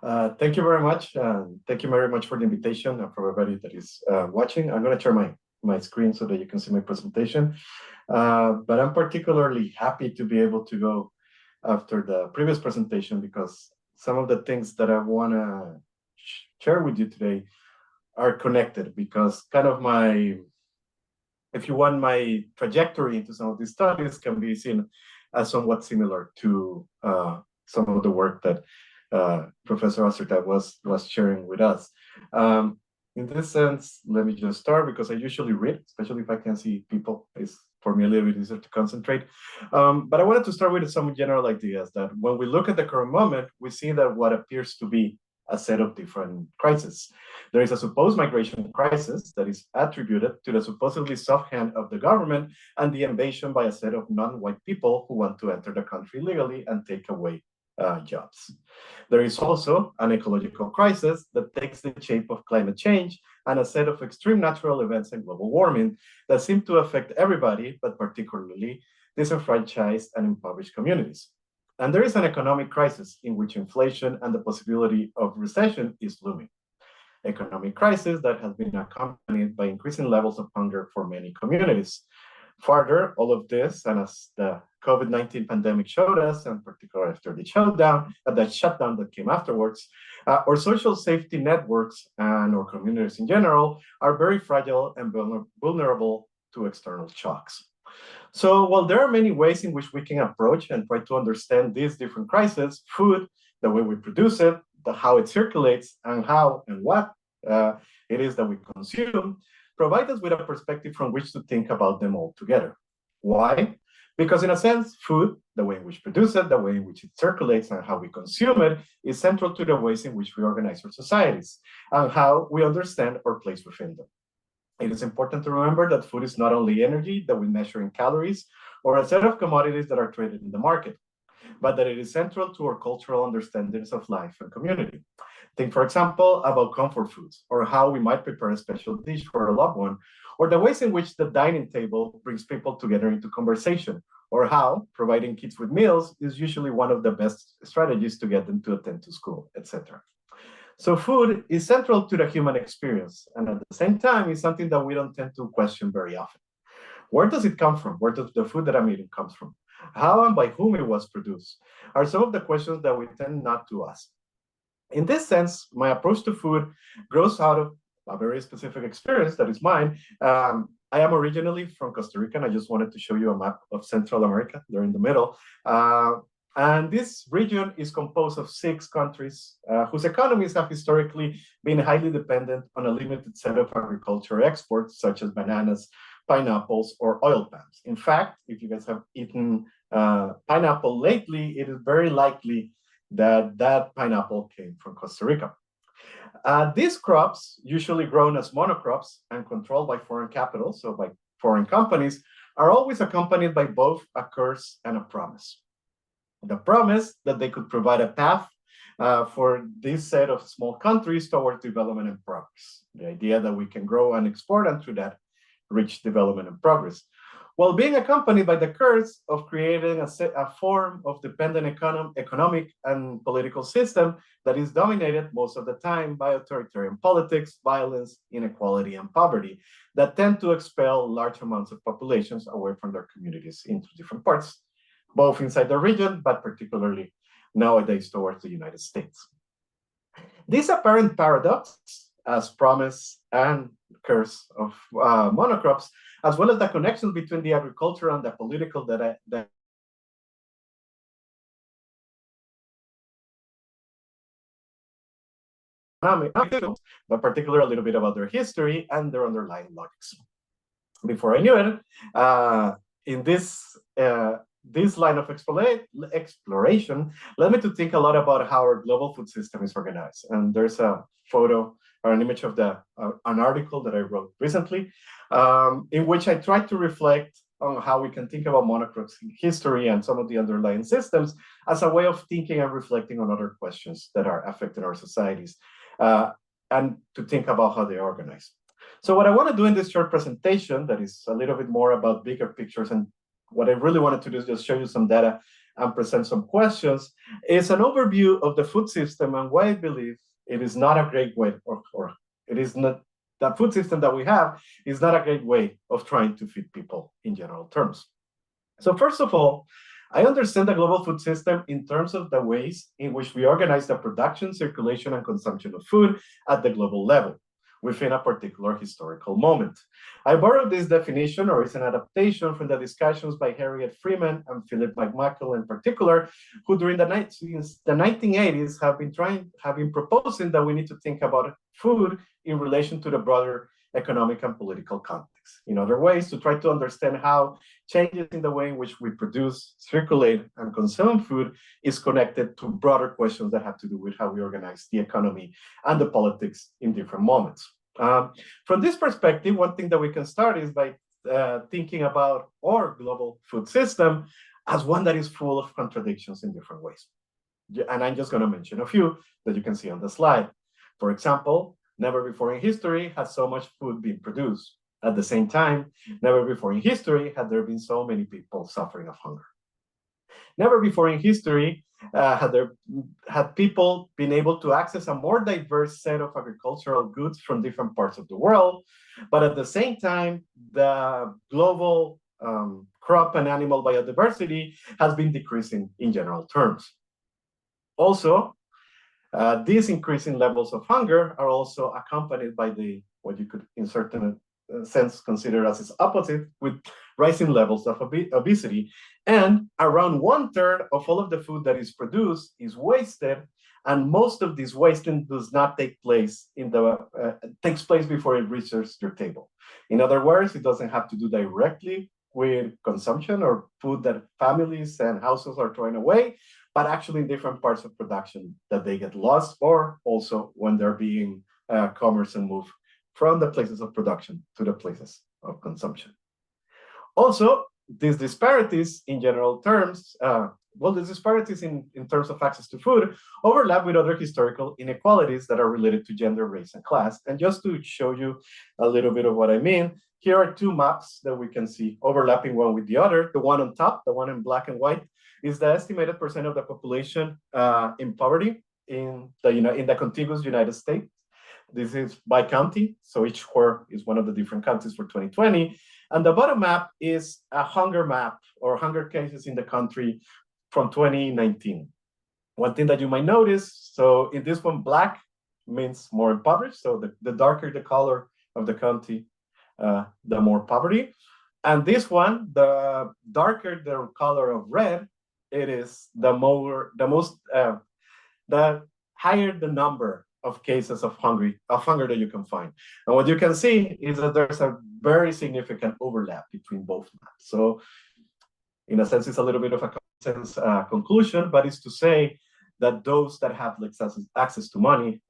Thank you very much. Thank you very much for the invitation and for everybody that is watching. I'm going to share my screen so that you can see my presentation. But I'm particularly happy to be able to go after the previous presentation because some of the things that I want to share with you today are connected because kind of if you want, my trajectory into some of these studies can be seen as somewhat similar to some of the work that Professor Ostertag was sharing with us. In this sense, let me just start because I usually read, especially if I can see people. It's for me a little bit easier to concentrate. But I wanted to start with some general ideas that when we look at the current moment, we see that what appears to be a set of different crises. There is a supposed migration crisis that is attributed to the supposedly soft hand of the government and the invasion by a set of non-white people who want to enter the country legally and take away jobs. There is also an ecological crisis that takes the shape of climate change and a set of extreme natural events and global warming that seem to affect everybody, but particularly disenfranchised and impoverished communities. And there is an economic crisis in which inflation and the possibility of recession is looming. Economic crisis that has been accompanied by increasing levels of hunger for many communities. Further, all of this, and as the COVID-19 pandemic showed us, and particularly after the shutdown that came afterwards, our social safety networks and our communities in general are very fragile and vulnerable to external shocks. So while there are many ways in which we can approach and try to understand these different crises, food, the way we produce it, how it circulates, and how and what it is that we consume, provide us with a perspective from which to think about them all together. Why? Because in a sense, food, the way in which we produce it, the way in which it circulates, and how we consume it is central to the ways in which we organize our societies and how we understand our place within them. It is important to remember that food is not only energy that we measure in calories or a set of commodities that are traded in the market, but that it is central to our cultural understandings of life and community. Think, for example, about comfort foods, or how we might prepare a special dish for a loved one, or the ways in which the dining table brings people together into conversation, or how providing kids with meals is usually one of the best strategies to get them to attend to school, etc. So food is central to the human experience, and at the same time, is something that we don't tend to question very often. Where does it come from? Where does the food that I'm eating comes from? How and by whom it was produced are some of the questions that we tend not to ask. In this sense, my approach to food grows out of a very specific experience that is mine. I am originally from Costa Rica, and I just wanted to show you a map of Central America there in the middle. And this region is composed of 6 countries whose economies have historically been highly dependent on a limited set of agricultural exports, such as bananas, pineapples, or oil palms. In fact, if you guys have eaten pineapple lately, it is very likely that that pineapple came from Costa Rica. These crops, usually grown as monocrops and controlled by foreign capital, so by foreign companies, are always accompanied by both a curse and a promise. The promise that they could provide a path for this set of small countries towards development and progress. The idea that we can grow and export and through that reach development and progress, while being accompanied by the curse of creating a form of dependent economic and political system that is dominated most of the time by authoritarian politics, violence, inequality, and poverty that tend to expel large amounts of populations away from their communities into different parts, both inside the region, but particularly nowadays towards the United States. This apparent paradox, as promise and curse of monocrops, as well as the connection between the agriculture and the political but particularly a little bit about their history and their underlying logics. Before I knew it, in this line of exploration led me to think a lot about how our global food system is organized. And there's a photo or an image of an article that I wrote recently, in which I tried to reflect on how we can think about monocrops in history and some of the underlying systems as a way of thinking and reflecting on other questions that are affecting our societies, and to think about how they organize. So what I want to do in this short presentation that is a little bit more about bigger pictures, and what I really wanted to do is just show you some data and present some questions, is an overview of the food system and why I believe it is not a great way, or it is not, the food system that we have is not a great way of trying to feed people in general terms. So first of all, I understand the global food system in terms of the ways in which we organize the production, circulation, and consumption of food at the global level within a particular historical moment. I borrowed this definition, or it's an adaptation from the discussions by Harriet Freeman and Philip McMackle in particular, who during the 1980s have been proposing that we need to think about food in relation to the broader economic and political context. In other ways, to try to understand how changes in the way in which we produce, circulate, and consume food is connected to broader questions that have to do with how we organize the economy and the politics in different moments. From this perspective, one thing that we can start is by thinking about our global food system as one that is full of contradictions in different ways. And I'm just going to mention a few that you can see on the slide. For example, never before in history has so much food been produced. At the same time, never before in history had there been so many people suffering of hunger. Never before in history had people been able to access a more diverse set of agricultural goods from different parts of the world, but at the same time, the global crop and animal biodiversity has been decreasing in general terms. Also, these increasing levels of hunger are also accompanied by what you could in certain sense consider as its opposite, with rising levels of obesity. And around 1/3 of all of the food that is produced is wasted, and most of this wasting does not take place takes place before it reaches your table. In other words, it doesn't have to do directly with consumption or food that families and households are throwing away, but actually in different parts of production that they get lost, or also when they're being commerce and moved from the places of production to the places of consumption. Also, these disparities in general terms, the disparities in terms of access to food overlap with other historical inequalities that are related to gender, race, and class. And just to show you a little bit of what I mean, here are two maps that we can see overlapping one with the other. The one on top, the one in black and white, is the estimated percent of the population in poverty in the contiguous United States. This is by county, so each square is one of the different counties for 2020. And the bottom map is a hunger map, or hunger cases in the country from 2019. One thing that you might notice, so in this one, black means more impoverished. So the darker the color of the county, the more poverty. And this one, the darker the color of red, it is the higher the number of cases of hunger that you can find. And what you can see is that there's a very significant overlap between both maps. So in a sense, it's a little bit of a sense conclusion, but it's to say that those that have access to money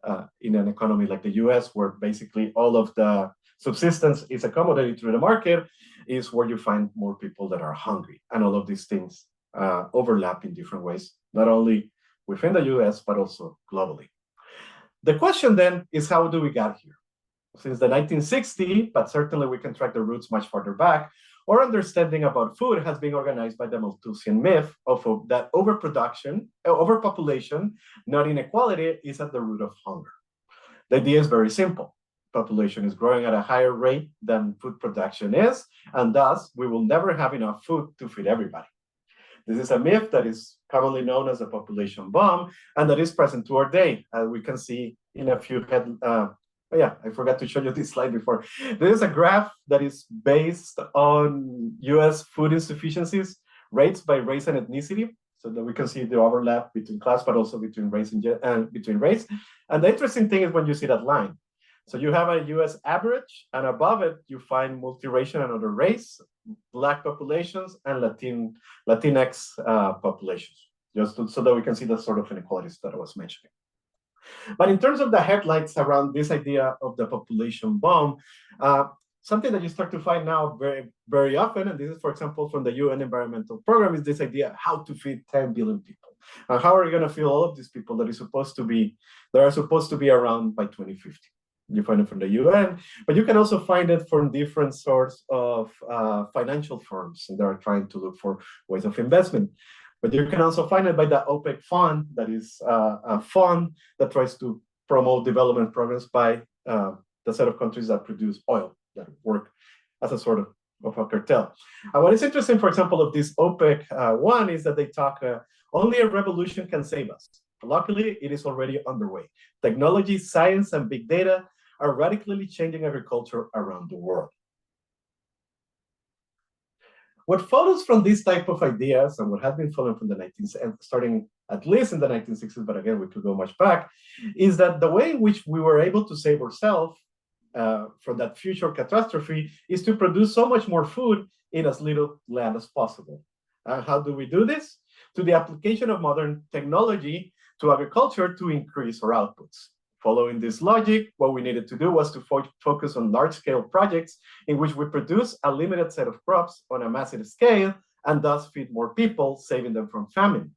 in an economy like the US, where basically all of the subsistence is accommodated through the market, is where you find more people that are hungry. And all of these things overlap in different ways, not only within the US, but also globally. The question then is, how do we get here? Since the 1960s, but certainly we can track the roots much farther back, our understanding about food has been organized by the Malthusian myth of that overpopulation, not inequality, is at the root of hunger. The idea is very simple. Population is growing at a higher rate than food production is, and thus we will never have enough food to feed everybody. This is a myth that is commonly known as a population bomb, and that is present to our day. As we can see in a few I forgot to show you this slide before. There is a graph that is based on US food insufficiencies rates by race and ethnicity, so that we can see the overlap between class, but also between race and between race. And the interesting thing is when you see that line. So you have a US average, and above it, you find multiracial and other race, Black populations, and Latinx populations, just so that we can see the sort of inequalities that I was mentioning. But in terms of the headlights around this idea of the population bomb, something that you start to find now very, very often, and this is, for example, from the UN Environmental Program, is this idea how to feed 10 billion people. And how are you going to feed all of these people that are supposed to be around by 2050? You find it from the UN, but you can also find it from different sorts of financial firms that are trying to look for ways of investment. But you can also find it by the OPEC fund, that is a fund that tries to promote development programs by the set of countries that produce oil, that work as a sort of a cartel. What is interesting, for example, of this OPEC one is that they talk, only a revolution can save us. Luckily, it is already underway. Technology, science, and big data are radically changing agriculture around the world. What follows from this type of ideas, and what has been following from the 19th, starting at least in the 1960s, but again, we could go much back, is that the way in which we were able to save ourselves from that future catastrophe is to produce so much more food in as little land as possible. How do we do this? To the application of modern technology to agriculture to increase our outputs. Following this logic, what we needed to do was to focus on large-scale projects in which we produce a limited set of crops on a massive scale and thus feed more people, saving them from famine.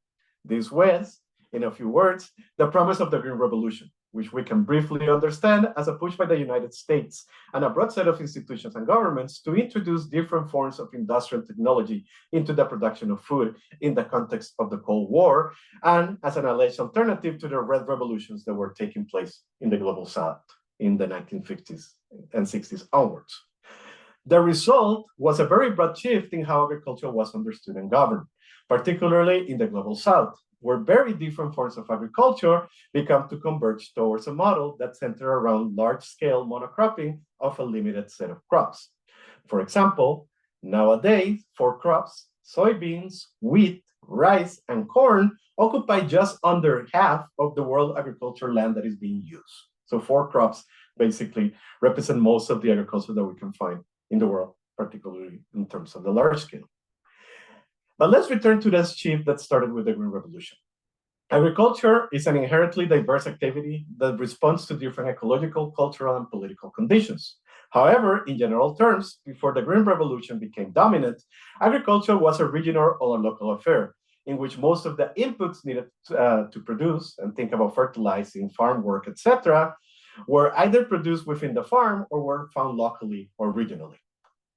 This was, in a few words, the promise of the Green Revolution, which we can briefly understand as a push by the United States and a broad set of institutions and governments to introduce different forms of industrial technology into the production of food in the context of the Cold War, and as an alleged alternative to the red revolutions that were taking place in the Global South in the 1950s and 60s onwards. The result was a very broad shift in how agriculture was understood and governed, particularly in the Global South, where very different forms of agriculture become to converge towards a model that centers around large-scale monocropping of a limited set of crops. For example, nowadays, 4 crops, soybeans, wheat, rice, and corn, occupy just under half of the world agricultural land that is being used. So 4 crops basically represent most of the agriculture that we can find in the world, particularly in terms of the large scale. But let's return to this shift that started with the Green Revolution. Agriculture is an inherently diverse activity that responds to different ecological, cultural, and political conditions. However, in general terms, before the Green Revolution became dominant, agriculture was a regional or a local affair, in which most of the inputs needed to produce, and think about fertilizing, farm work, etc., were either produced within the farm or were found locally or regionally.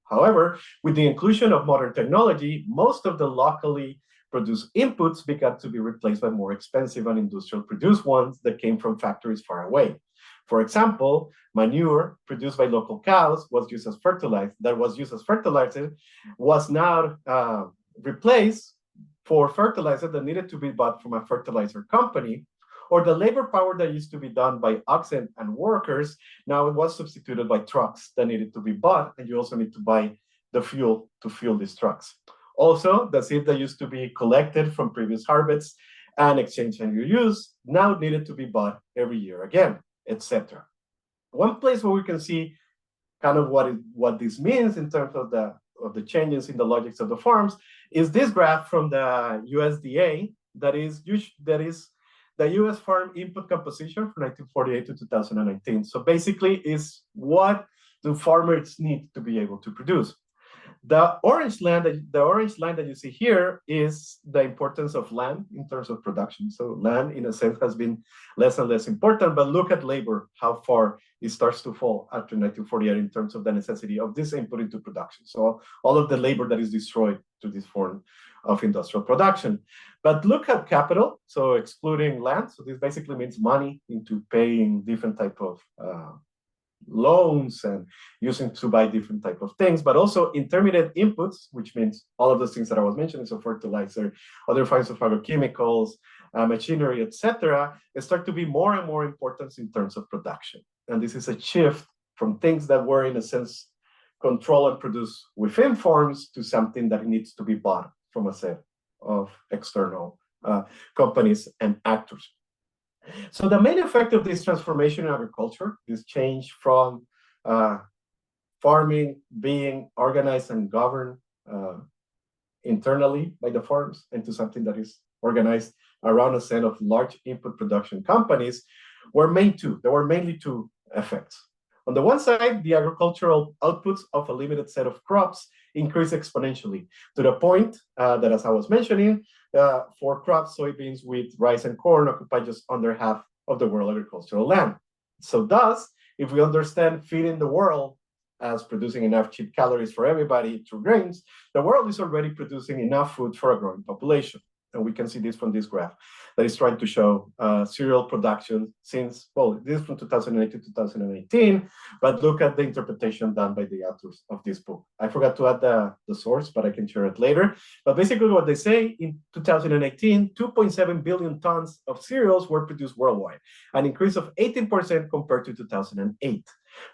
However, with the inclusion of modern technology, most of the locally produced inputs began to be replaced by more expensive and industrial produced ones that came from factories far away. For example, manure produced by local cows was used as fertilizer, was now replaced for fertilizer that needed to be bought from a fertilizer company, or the labor power that used to be done by oxen and workers, now it was substituted by trucks that needed to be bought, and you also need to buy the fuel to fuel these trucks. Also, the seed that used to be collected from previous harvests and exchanged and reused now needed to be bought every year again, etc. One place where we can see kind of what this means in terms of the changes in the logics of the farms is this graph from the USDA that is the U.S. farm input composition from 1948 to 2019. So basically is what do farmers need to be able to produce. The orange line that you see here is the importance of land in terms of production. So land, in a sense, has been less and less important, but look at labor, how far it starts to fall after 1948 in terms of the necessity of this input into production. So all of the labor that is destroyed to this form of industrial production. But look at capital, so excluding land. So this basically means money into paying different type of loans and using to buy different type of things, but also intermediate inputs, which means all of those things that I was mentioning, so fertilizer, other kinds of agrochemicals, machinery, etc., start to be more and more important in terms of production. And this is a shift from things that were, in a sense, controlled and produced within farms to something that needs to be bought from a set of external companies and actors. So the main effect of this transformation in agriculture, this change from farming being organized and governed internally by the farms into something that is organized around a set of large input production companies, were there were mainly 2 effects. On the one side, the agricultural outputs of a limited set of crops increase exponentially to the point that, as I was mentioning, 4 crops, soybeans, wheat, rice, and corn occupy just under half of the world agricultural land. So thus, if we understand feeding the world as producing enough cheap calories for everybody through grains, the world is already producing enough food for a growing population. and we can see this from this graph that is trying to show cereal production since, well, this is from 2008 to 2018, but look at the interpretation done by the authors of this book. I forgot to add the source, but I can share it later. But basically what they say, in 2018, 2.7 billion tons of cereals were produced worldwide, an increase of 18% compared to 2008.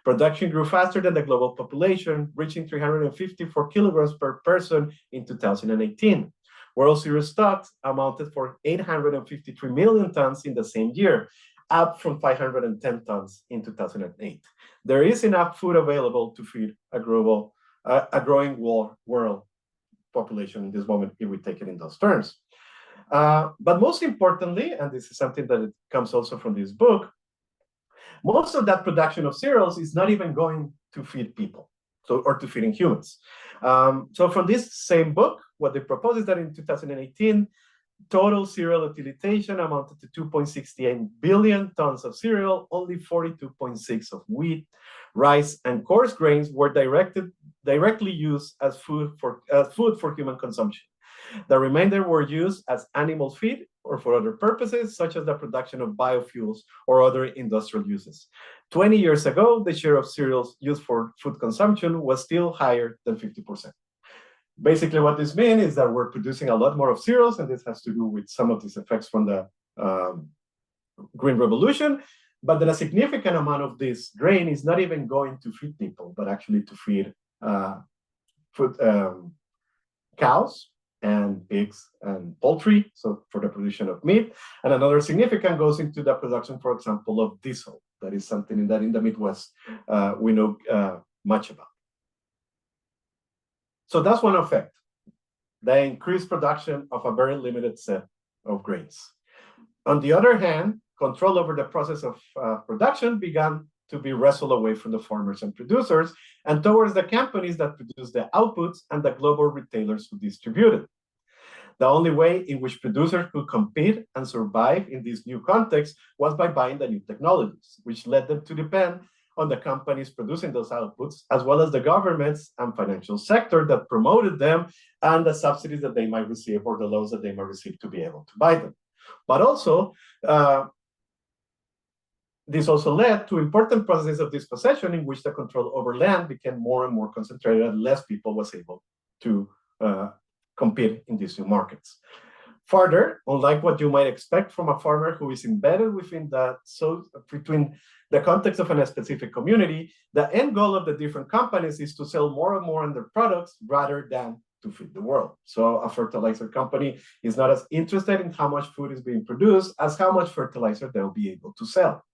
Production grew faster than the global population, reaching 354 kilograms per person in 2018. World cereal stocks amounted for 853 million tons in the same year, up from 510 tons in 2008. There is enough food available to feed a growing world population in this moment, if we take it in those terms. But most importantly, and this is something that it comes also from this book, most of that production of cereals is not even going to feed people, or to feeding humans. So from this same book, what they propose is that in 2018, total cereal utilization amounted to 2.68 billion tons of cereal. Only 42.6 of wheat, rice, and coarse grains were directly used as food for human consumption. The remainder were used as animal feed or for other purposes, such as the production of biofuels or other industrial uses. 20 years ago, the share of cereals used for food consumption was still higher than 50%. Basically, what this means is that we're producing a lot more of cereals, and this has to do with some of these effects from the Green Revolution, but then a significant amount of this grain is not even going to feed people, but actually to feed cows and pigs and poultry, so for the production of meat. And another significant goes into the production, for example, of diesel. That is something that in the Midwest we know much about. So that's one effect, the increased production of a very limited set of grains. On the other hand, control over the process of production began to be wrestled away from the farmers and producers and towards the companies that produce the outputs and the global retailers who distribute it. The only way in which producers could compete and survive in this new context was by buying the new technologies, which led them to depend on the companies producing those outputs, as well as the governments and financial sector that promoted them and the subsidies that they might receive or the loans that they might receive to be able to buy them. But also, this also led to important processes of dispossession in which the control over land became more and more concentrated and less people was able to compete in these new markets. Further, unlike what you might expect from a farmer who is embedded within between the context of a specific community, the end goal of the different companies is to sell more and more of their products rather than to feed the world. So a fertilizer company is not as interested in how much food is being produced as how much fertilizer they'll be able to sell.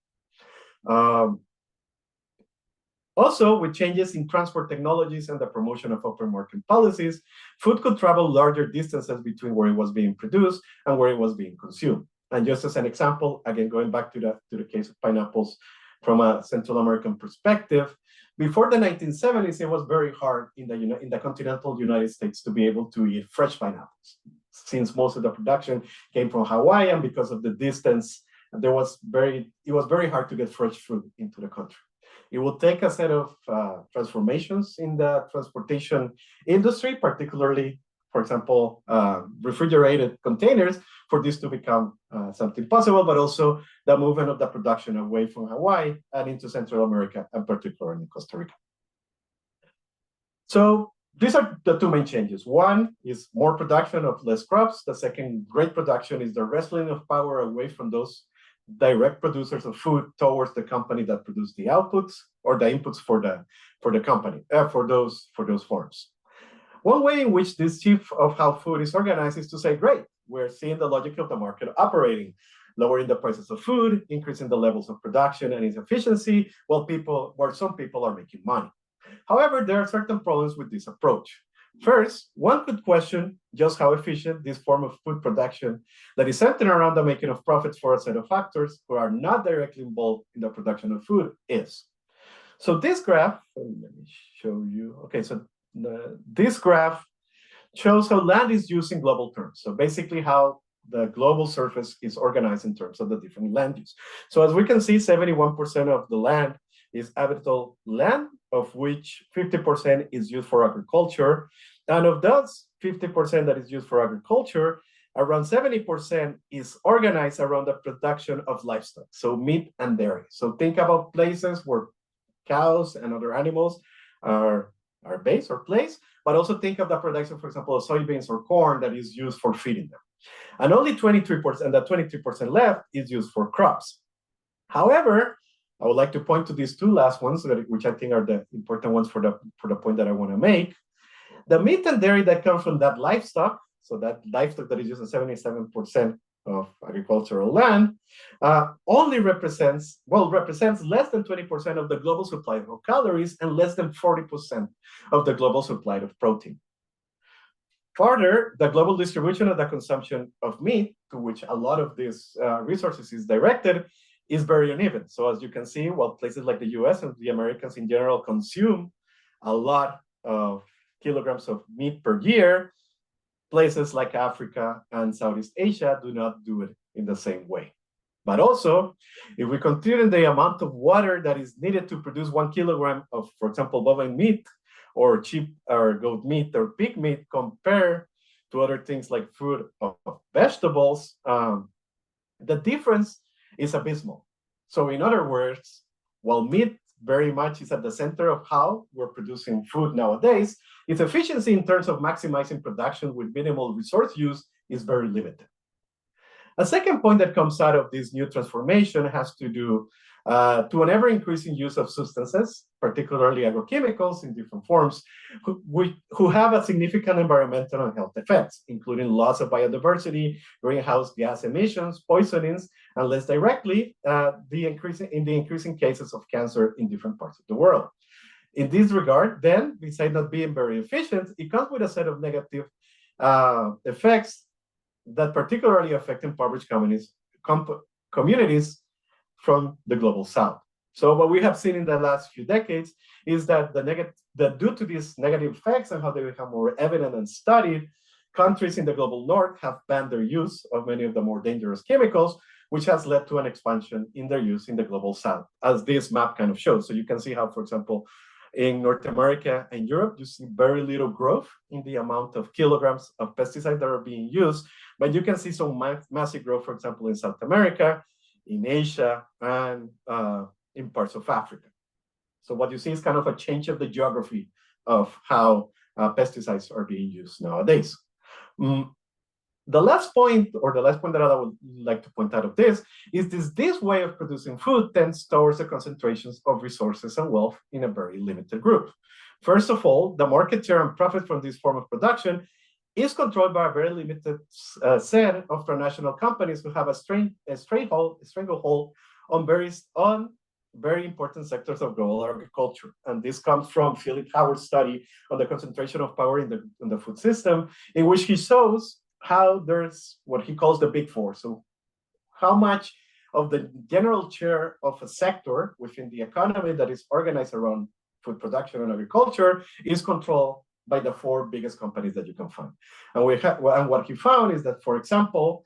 Also, with changes in transport technologies and the promotion of open market policies, food could travel larger distances between where it was being produced and where it was being consumed. And just as an example, again, going back to the case of pineapples from a Central American perspective, before the 1970s, it was very hard in the continental United States to be able to eat fresh pineapples, since most of the production came from Hawaii, and because of the distance, it was very hard to get fresh fruit into the country. It will take a set of transformations in the transportation industry, particularly, for example, refrigerated containers, for this to become something possible, but also the movement of the production away from Hawaii and into Central America, and particularly in Costa Rica. So these are the two main changes. One is more production of less crops. The second great production is the wrestling of power away from those direct producers of food towards the company that produce the outputs or the inputs for the company, for those farms. One way in which this shift of how food is organized is to say, great, we're seeing the logic of the market operating, lowering the prices of food, increasing the levels of production and its efficiency, while some people are making money. However, there are certain problems with this approach. First, one could question just how efficient this form of food production that is centered around the making of profits for a set of actors who are not directly involved in the production of food is. So this graph, let me show you. Okay, so this graph shows how land is used in global terms. So basically how the global surface is organized in terms of the different land use. So as we can see, 71% of the land is habitable land, of which 50% is used for agriculture. And of those 50% that is used for agriculture, around 70% is organized around the production of livestock, so meat and dairy. So think about places where cows and other animals are based or placed, but also think of the production, for example, of soybeans or corn that is used for feeding them. And only 23%, that 23% left is used for crops. However, I would like to point to these two last ones, which I think are the important ones for the point that I want to make. The meat and dairy that come from that livestock, so that livestock that is used in 77% of agricultural land, only represents less than 20% of the global supply of calories and less than 40% of the global supply of protein. Further, the global distribution of the consumption of meat, to which a lot of these resources is directed, is very uneven. So as you can see, while places like the US and the Americans in general consume a lot of kilograms of meat per year, places like Africa and Southeast Asia do not do it in the same way. But also, if we consider the amount of water that is needed to produce 1 kilogram of, for example, bovine meat, or sheep or goat meat or pig meat compared to other things like fruit or vegetables, the difference is abysmal. So in other words, while meat very much is at the center of how we're producing food nowadays, its efficiency in terms of maximizing production with minimal resource use is very limited. A second point that comes out of this new transformation has to do to an ever-increasing use of substances, particularly agrochemicals in different forms, who have a significant environmental and health effects, including loss of biodiversity, greenhouse gas emissions, poisonings, and less directly, the increasing cases of cancer in different parts of the world. In this regard, then, besides not being very efficient, it comes with a set of negative effects that particularly affect impoverished communities from the global south. So what we have seen in the last few decades is that due to these negative effects and how they become more evident and studied, countries in the global north have banned their use of many of the more dangerous chemicals, which has led to an expansion in their use in the global south, as this map kind of shows. So you can see how, for example, in North America and Europe, you see very little growth in the amount of kilograms of pesticides that are being used, but you can see some massive growth, for example, in South America, in Asia, and in parts of Africa. So what you see is kind of a change of the geography of how pesticides are being used nowadays. The last point that I would like to point out of this is this way of producing food tends towards the concentrations of resources and wealth in a very limited group. First of all, the market share and profit from this form of production is controlled by a very limited set of transnational companies who have a stranglehold on very important sectors of global agriculture. And this comes from Philip Howard's study on the concentration of power in the food system, in which he shows how there's what he calls the big four. So how much of the general share of a sector within the economy that is organized around food production and agriculture is controlled by the four biggest companies that you can find. And what he found is that, for example,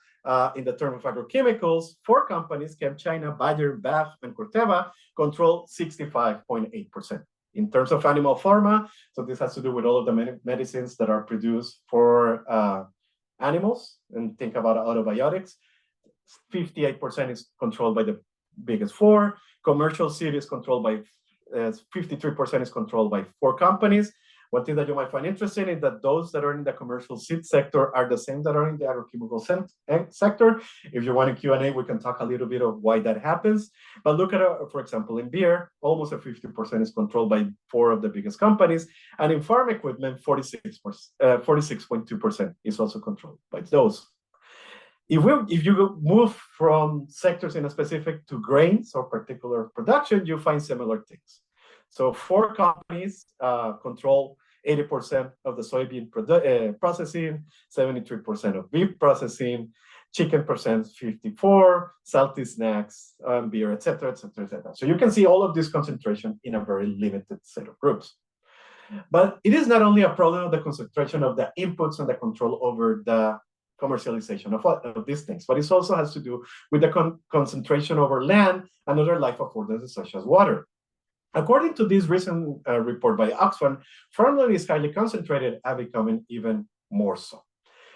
in the term of agrochemicals, four companies, ChemChina, Bayer, BAF, and Corteva, control 65.8%. In terms of animal pharma, so this has to do with all of the medicines that are produced for animals, and think about antibiotics. 58% is controlled by the biggest four. Commercial seed is controlled by 53% is controlled by four companies. One thing that you might find interesting is that those that are in the commercial seed sector are the same that are in the agrochemical sector. If you want a Q&A, we can talk a little bit of why that happens. But look at, for example, in beer, almost 50% is controlled by four of the biggest companies. And in farm equipment, 46.2% is also controlled by those. If you move from sectors in a specific to grains or particular production, you find similar things. So four companies control 80% of the soybean processing, 73% of beef processing, chicken percent 54, salty snacks, beer, etc., etc., etc. So you can see all of this concentration in a very limited set of groups. But it is not only a problem of the concentration of the inputs and the control over the commercialization of these things, but it also has to do with the concentration over land and other life affordances such as water. According to this recent report by Oxfam, farmland is highly concentrated and becoming even more so.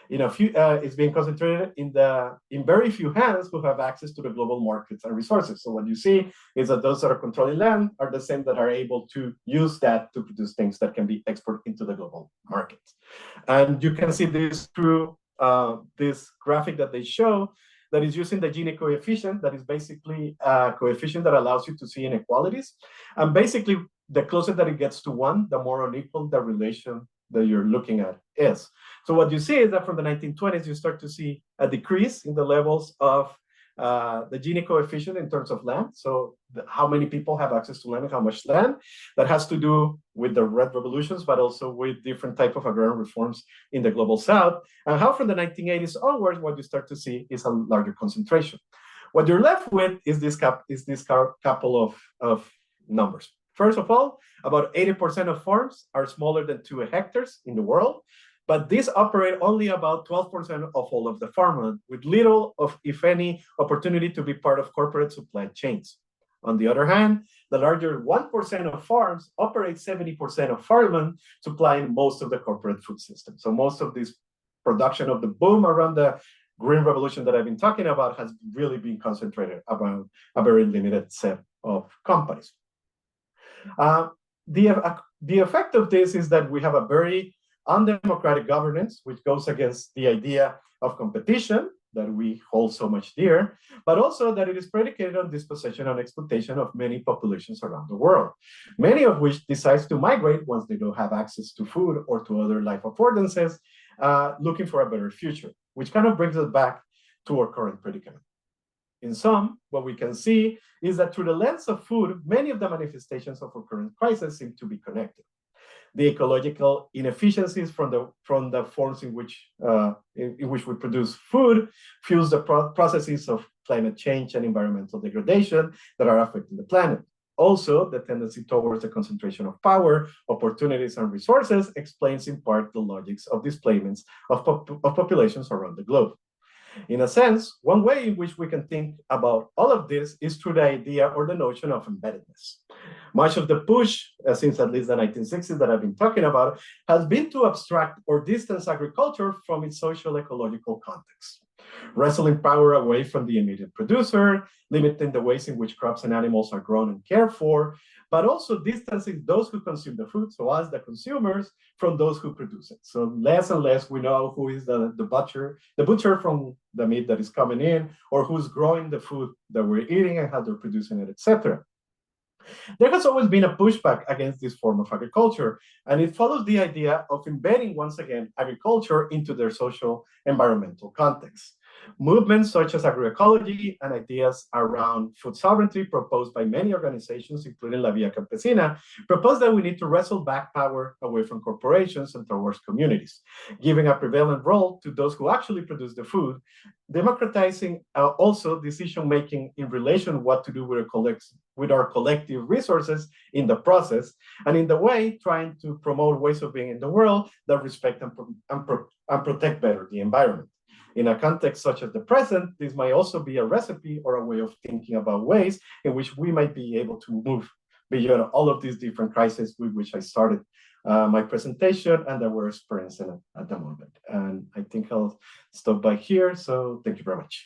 It's being concentrated in very few hands who have access to the global markets and resources. So what you see is that those that are controlling land are the same that are able to use that to produce things that can be exported into the global markets. And you can see this through this graphic that they show that is using the Gini coefficient, that is basically a coefficient that allows you to see inequalities. And basically, the closer that it gets to 1, the more unequal the relation that you're looking at is. So what you see is that from the 1920s, you start to see a decrease in the levels of the Gini coefficient in terms of land. So how many people have access to land and how much land. That has to do with the red revolutions, but also with different type of agrarian reforms in the global south. And how from the 1980s onwards, what you start to see is a larger concentration. What you're left with is this couple of numbers. First of all, about 80% of farms are smaller than 2 hectares in the world, but these operate only about 12% of all of the farmland, with little of, if any, opportunity to be part of corporate supply chains. On the other hand, the larger 1% of farms operate 70% of farmland, supplying most of the corporate food system. So most of this production of the boom around the green revolution that I've been talking about has really been concentrated around a very limited set of companies. The effect of this is that we have a very undemocratic governance, which goes against the idea of competition that we hold so much dear, but also that it is predicated on dispossession and exploitation of many populations around the world, many of which decides to migrate once they don't have access to food or to other life affordances, looking for a better future, which kind of brings us back to our current predicament. In sum, what we can see is that through the lens of food, many of the manifestations of our current crisis seem to be connected. The ecological inefficiencies from the forms in which we produce food fuels the processes of climate change and environmental degradation that are affecting the planet. Also, the tendency towards the concentration of power, opportunities, and resources explains in part the logics of displacements of populations around the globe. In a sense, one way in which we can think about all of this is through the idea or the notion of embeddedness. Much of the push, since at least the 1960s that I've been talking about, has been to abstract or distance agriculture from its social ecological context, wresting power away from the immediate producer, limiting the ways in which crops and animals are grown and cared for, but also distancing those who consume the food, so us, the consumers, from those who produce it. So less and less we know who is the butcher from the meat that is coming in, or who's growing the food that we're eating and how they're producing it, etc. There has always been a pushback against this form of agriculture, and it follows the idea of embedding, once again, agriculture into their social environmental context. Movements such as agroecology and ideas around food sovereignty proposed by many organizations, including La Via Campesina, propose that we need to wrestle back power away from corporations and towards communities, giving a prevalent role to those who actually produce the food, democratizing also decision-making in relation what to do with our collective resources in the process, and in the way trying to promote ways of being in the world that respect and protect better the environment. In a context such as the present, this might also be a recipe or a way of thinking about ways in which we might be able to move beyond all of these different crises with which I started my presentation and that we're experiencing at the moment. And I think I'll stop by here. So thank you very much.